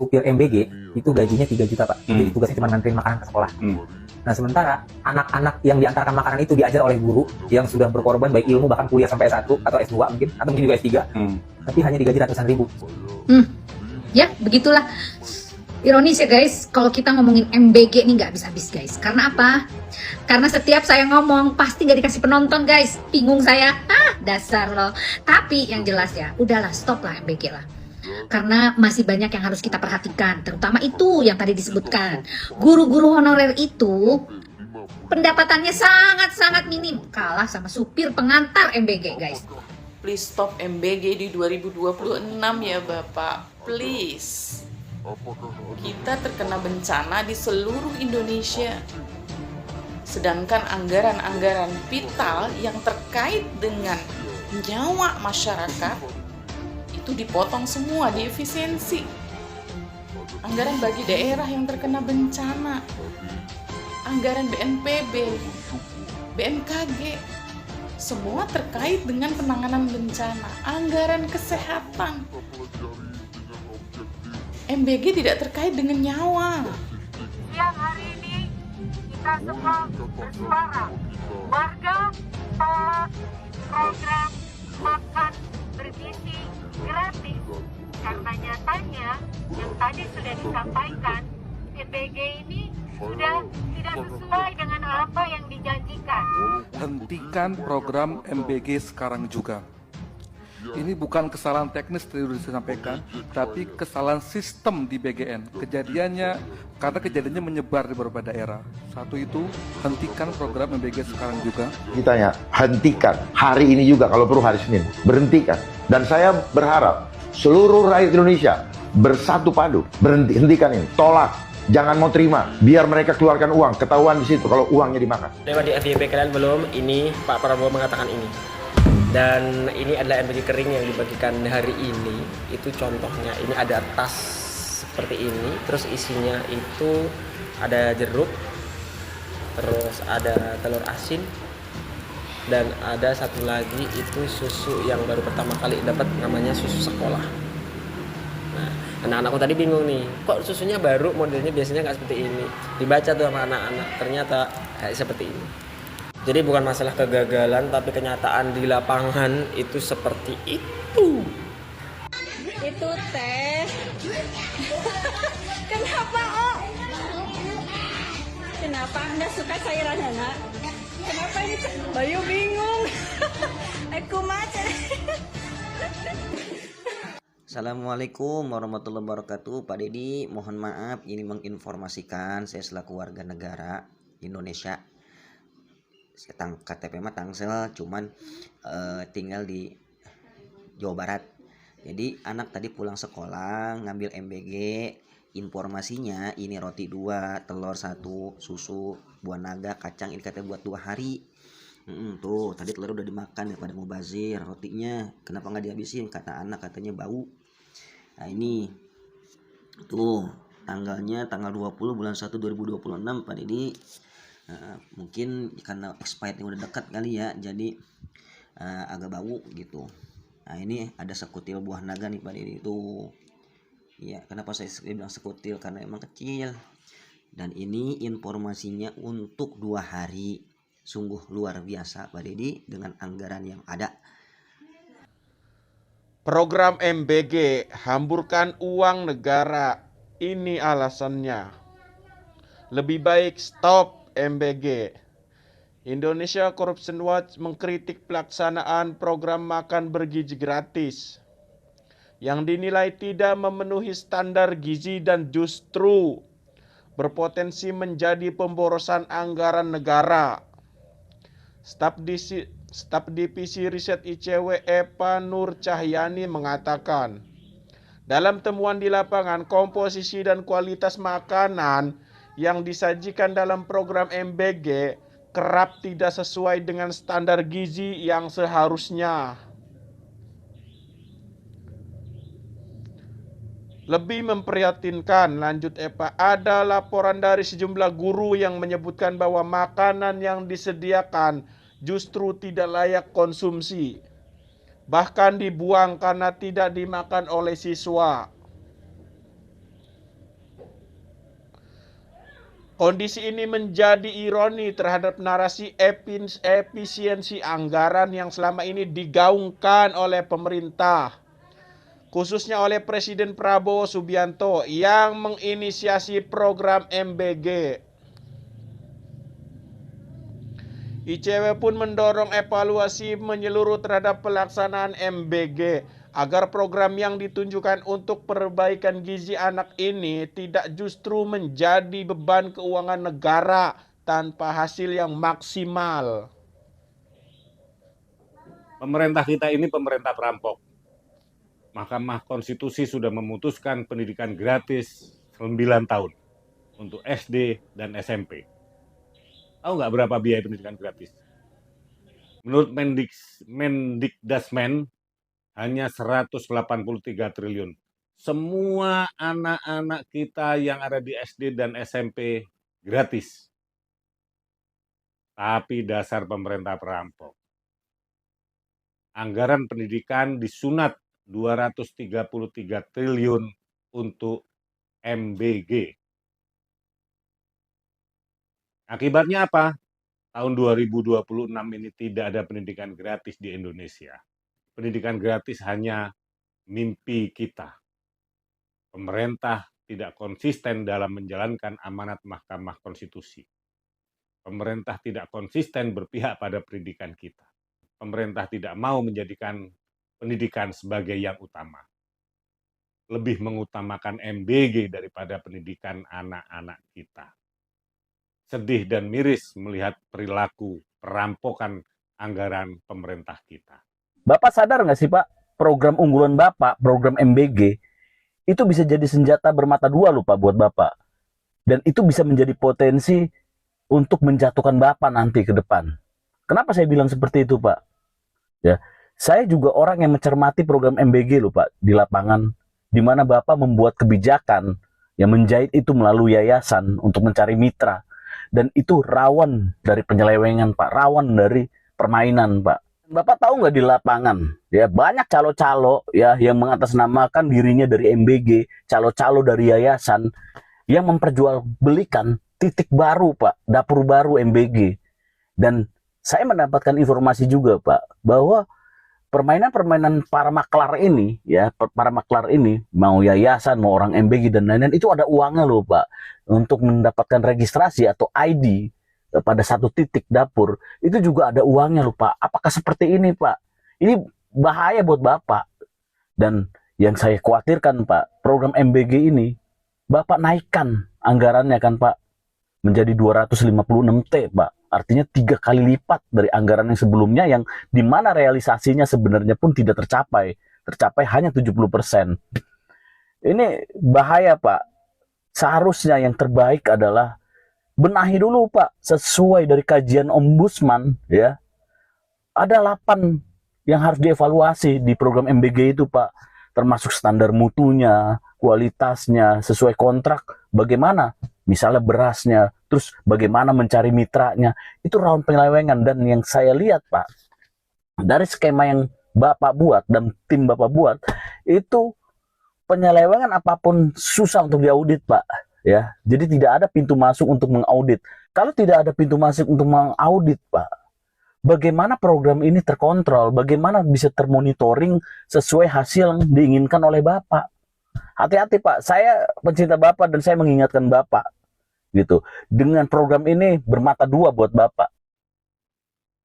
supir MBG itu gajinya 3 juta Pak. Jadi tugasnya cuma nganterin makanan ke sekolah. Nah sementara anak-anak yang diantarkan makanan itu diajar oleh guru yang sudah berkorban baik ilmu bahkan kuliah sampai S1 atau S2 mungkin atau mungkin juga S3, tapi hanya digaji ratusan ribu. Ya begitulah. Ironis ya guys, kalau kita ngomongin MBG ini nggak habis-habis guys. Karena apa? Karena setiap saya ngomong pasti nggak dikasih penonton guys. Bingung saya, dasar loh. Tapi yang jelas ya, udahlah stop lah MBG lah. Karena masih banyak yang harus kita perhatikan. Terutama itu yang tadi disebutkan. Guru-guru honorer itu pendapatannya sangat-sangat minim. Kalah sama supir pengantar MBG guys. Please stop MBG di 2026 ya Bapak, please. Kita terkena bencana di seluruh Indonesia. Sedangkan anggaran-anggaran vital yang terkait dengan nyawa masyarakat itu dipotong semua, diefisiensi. Anggaran bagi daerah yang terkena bencana, anggaran BNPB, BMKG, semua terkait dengan penanganan bencana, anggaran kesehatan. MBG tidak terkait dengan nyawa. Siang hari ini kita semua bersuara. Warga tolak program makan bergizi gratis. Karena nyatanya yang tadi sudah disampaikan, MBG ini sudah tidak sesuai dengan apa yang dijanjikan. Hentikan program MBG sekarang juga. Ini bukan kesalahan teknis tadi sudah disampaikan, tapi kesalahan sistem di BGN. Kejadiannya menyebar di beberapa daerah. Satu itu, hentikan program MBG sekarang juga. Kitanya hentikan hari ini juga, kalau perlu hari Senin, berhentikan. Dan saya berharap seluruh rakyat Indonesia bersatu padu, hentikan ini, tolak. Jangan mau terima, biar mereka keluarkan uang, ketahuan di situ kalau uangnya dimakan. Lewat di FYP kalian belum, ini Pak Prabowo mengatakan ini. Dan ini adalah MBG kering yang dibagikan hari ini. Itu contohnya, ini ada tas seperti ini, terus isinya itu ada jeruk, terus ada telur asin, dan ada satu lagi itu susu yang baru pertama kali dapat, namanya susu sekolah. Nah, anak-anakku tadi bingung nih, kok susunya baru, modelnya biasanya nggak seperti ini. Dibaca tuh sama anak-anak, ternyata kayak seperti ini. Jadi bukan masalah kegagalan, tapi kenyataan di lapangan itu seperti itu. Itu teh. Kenapa, Oh? Kenapa Anda suka sayuran anak? Kenapa ini? Bayu bingung. Aku macet. Assalamualaikum warahmatullahi wabarakatuh. Pak Dedi, mohon maaf ini menginformasikan saya selaku warga negara Indonesia. Saya KTP mah Tangsel, cuman tinggal di Jawa Barat. Jadi anak tadi pulang sekolah ngambil MBG, informasinya ini roti 2, telur 1, susu, buah naga, kacang, ini katanya buat 2 hari. Tuh tadi telur udah dimakan daripada mau bazir, rotinya kenapa nggak dihabisin, kata anak katanya bau. Nah ini tuh tanggalnya tanggal 20 bulan 1 2026 Pak Dedi. Mungkin karena expirednya udah dekat kali ya, jadi agak bau gitu. Nah ini ada sekutil buah naga nih Pak Dedi itu. Ya kenapa saya bilang sekutil, karena emang kecil. Dan ini informasinya untuk 2 hari. Sungguh luar biasa Pak Dedi dengan anggaran yang ada. Program MBG hamburkan uang negara. Ini alasannya. Lebih baik stop MBG. Indonesia Corruption Watch mengkritik pelaksanaan program makan bergizi gratis yang dinilai tidak memenuhi standar gizi dan justru berpotensi menjadi pemborosan anggaran negara. Staf Divisi Riset ICW Eva Nur Cahyani mengatakan, dalam temuan di lapangan, komposisi dan kualitas makanan yang disajikan dalam program MBG kerap tidak sesuai dengan standar gizi yang seharusnya. Lebih memprihatinkan, lanjut Eva, ada laporan dari sejumlah guru yang menyebutkan bahwa makanan yang disediakan justru tidak layak konsumsi. Bahkan dibuang karena tidak dimakan oleh siswa. Kondisi ini menjadi ironi terhadap narasi efisiensi anggaran yang selama ini digaungkan oleh pemerintah, khususnya oleh Presiden Prabowo Subianto yang menginisiasi program MBG. ICW pun mendorong evaluasi menyeluruh terhadap pelaksanaan MBG agar program yang ditunjukkan untuk perbaikan gizi anak ini tidak justru menjadi beban keuangan negara tanpa hasil yang maksimal. Pemerintah kita ini pemerintah perampok. Mahkamah Konstitusi sudah memutuskan pendidikan gratis 9 tahun untuk SD dan SMP. Tahu nggak berapa biaya pendidikan gratis? Menurut Mendikdasmen, hanya 183 triliun. Semua anak-anak kita yang ada di SD dan SMP gratis. Tapi dasar pemerintah perampok. Anggaran pendidikan disunat 233 triliun untuk MBG. Akibatnya apa? Tahun 2026 ini tidak ada pendidikan gratis di Indonesia. Pendidikan gratis hanya mimpi kita. Pemerintah tidak konsisten dalam menjalankan amanat Mahkamah Konstitusi. Pemerintah tidak konsisten berpihak pada pendidikan kita. Pemerintah tidak mau menjadikan pendidikan sebagai yang utama. Lebih mengutamakan MBG daripada pendidikan anak-anak kita. Sedih dan miris melihat perilaku perampokan anggaran pemerintah kita. Bapak sadar nggak sih Pak, program unggulan Bapak, program MBG, itu bisa jadi senjata bermata dua loh Pak buat Bapak. Dan itu bisa menjadi potensi untuk menjatuhkan Bapak nanti ke depan. Kenapa saya bilang seperti itu Pak? Ya, saya juga orang yang mencermati program MBG loh Pak, di lapangan, di mana Bapak membuat kebijakan yang menjahit itu melalui yayasan untuk mencari mitra. Dan itu rawan dari penyelewengan Pak, rawan dari permainan Pak. Bapak tahu nggak di lapangan ya banyak calo-calo ya yang mengatasnamakan dirinya dari MBG, calo-calo dari yayasan yang memperjualbelikan titik baru Pak, dapur baru MBG. Dan saya mendapatkan informasi juga Pak bahwa permainan-permainan para maklar ini ya, para maklar ini mau yayasan, mau orang MBG dan lain-lain itu ada uangnya loh Pak untuk mendapatkan registrasi atau ID pada satu titik dapur itu juga ada uangnya loh Pak. Apakah seperti ini Pak? Ini bahaya buat Bapak. Dan yang saya khawatirkan Pak, program MBG ini Bapak naikkan anggarannya kan Pak menjadi 256T Pak. Artinya 3 kali lipat dari anggaran yang sebelumnya yang dimana realisasinya sebenarnya pun tidak tercapai. Tercapai hanya 70%. Ini bahaya Pak. Seharusnya yang terbaik adalah benahi dulu Pak. Sesuai dari kajian Ombudsman ya. Ada 8 yang harus dievaluasi di program MBG itu Pak. Termasuk standar mutunya, kualitasnya, sesuai kontrak. Bagaimana? Misalnya berasnya, terus bagaimana mencari mitranya, itu rawan penyelewengan. Dan yang saya lihat Pak, dari skema yang Bapak buat dan tim Bapak buat, itu penyelewengan apapun susah untuk diaudit Pak. Ya, jadi tidak ada pintu masuk untuk mengaudit. Kalau tidak ada pintu masuk untuk mengaudit Pak, bagaimana program ini terkontrol, bagaimana bisa termonitoring sesuai hasil yang diinginkan oleh Bapak. Hati-hati Pak, saya pencinta Bapak dan saya mengingatkan Bapak gitu. Dengan program ini bermata dua buat Bapak.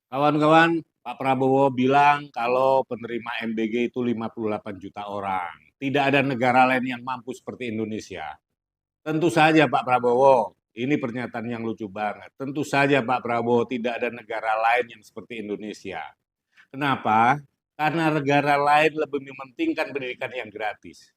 Kawan-kawan, Pak Prabowo bilang kalau penerima MBG itu 58 juta orang. Tidak ada negara lain yang mampu seperti Indonesia. Tentu saja Pak Prabowo, ini pernyataan yang lucu banget. Tentu saja Pak Prabowo tidak ada negara lain yang seperti Indonesia. Kenapa? Karena negara lain lebih mementingkan pendidikan yang gratis.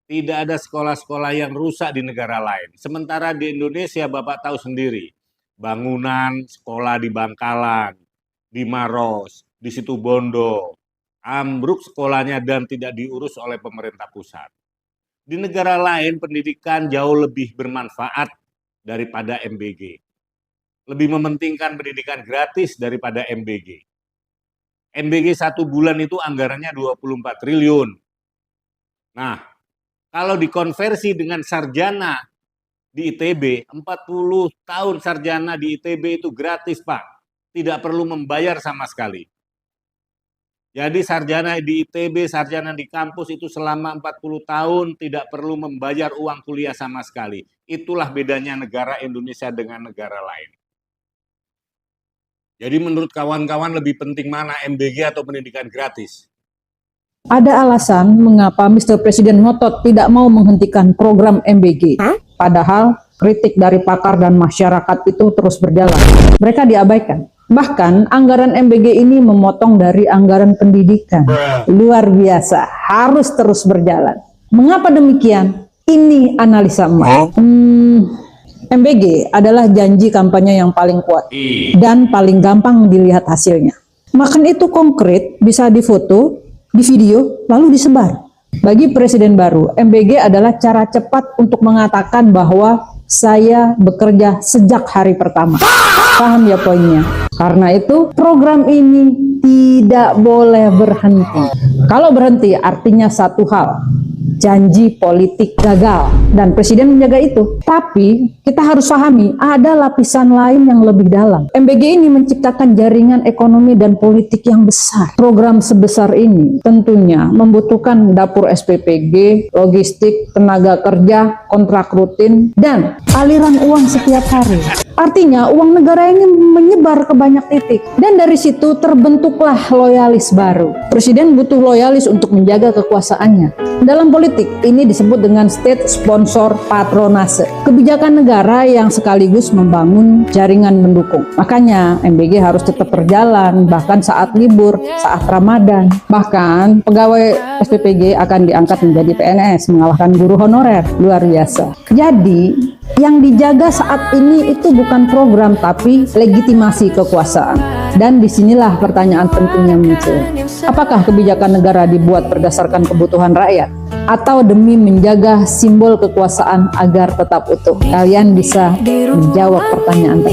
Tidak ada sekolah-sekolah yang rusak di negara lain. Sementara di Indonesia Bapak tahu sendiri, bangunan sekolah di Bangkalan, di Maros, di Situbondo, ambruk sekolahnya dan tidak diurus oleh pemerintah pusat. Di negara lain pendidikan jauh lebih bermanfaat daripada MBG. Lebih mementingkan pendidikan gratis daripada MBG. MBG 1 bulan itu anggarannya 24 triliun. Nah, kalau dikonversi dengan sarjana di ITB, 40 tahun sarjana di ITB itu gratis, Pak. Tidak perlu membayar sama sekali. Jadi sarjana di ITB, sarjana di kampus itu selama 40 tahun tidak perlu membayar uang kuliah sama sekali. Itulah bedanya negara Indonesia dengan negara lain. Jadi menurut kawan-kawan lebih penting mana, MBG atau pendidikan gratis? Ada alasan mengapa Mr. Presiden ngotot tidak mau menghentikan program MBG. Padahal kritik dari pakar dan masyarakat itu terus berjalan. Mereka diabaikan. Bahkan anggaran MBG ini memotong dari anggaran pendidikan. Luar biasa, harus terus berjalan. Mengapa demikian? Ini analisa emak. MBG adalah janji kampanye yang paling kuat dan paling gampang dilihat hasilnya. Makan itu konkret, bisa difoto, di video, lalu disebar. Bagi presiden baru, MBG adalah cara cepat untuk mengatakan bahwa saya bekerja sejak hari pertama. Paham ya poinnya? Karena itu program ini tidak boleh berhenti. Kalau berhenti artinya satu hal, janji politik gagal dan presiden menjaga itu. Tapi kita harus pahami ada lapisan lain yang lebih dalam. MBG ini menciptakan jaringan ekonomi dan politik yang besar. Program sebesar ini tentunya membutuhkan dapur SPPG, logistik, tenaga kerja, kontrak rutin, dan aliran uang setiap hari. Artinya uang negara ini menyebar ke banyak titik. Dan dari situ terbentuklah loyalis baru. Presiden butuh loyalis untuk menjaga kekuasaannya. Dalam politik, ini disebut dengan state sponsor patronase. Kebijakan negara yang sekaligus membangun jaringan mendukung. Makanya MBG harus tetap berjalan, bahkan saat libur, saat Ramadan. Bahkan pegawai SPPG akan diangkat menjadi PNS, mengalahkan guru honorer. Luar biasa. Jadi, yang dijaga saat ini itu bukan program, tapi legitimasi kekuasaan. Dan disinilah pertanyaan pentingnya muncul. Apakah kebijakan negara dibuat berdasarkan kebutuhan rakyat? Atau demi menjaga simbol kekuasaan agar tetap utuh? Kalian bisa menjawab pertanyaan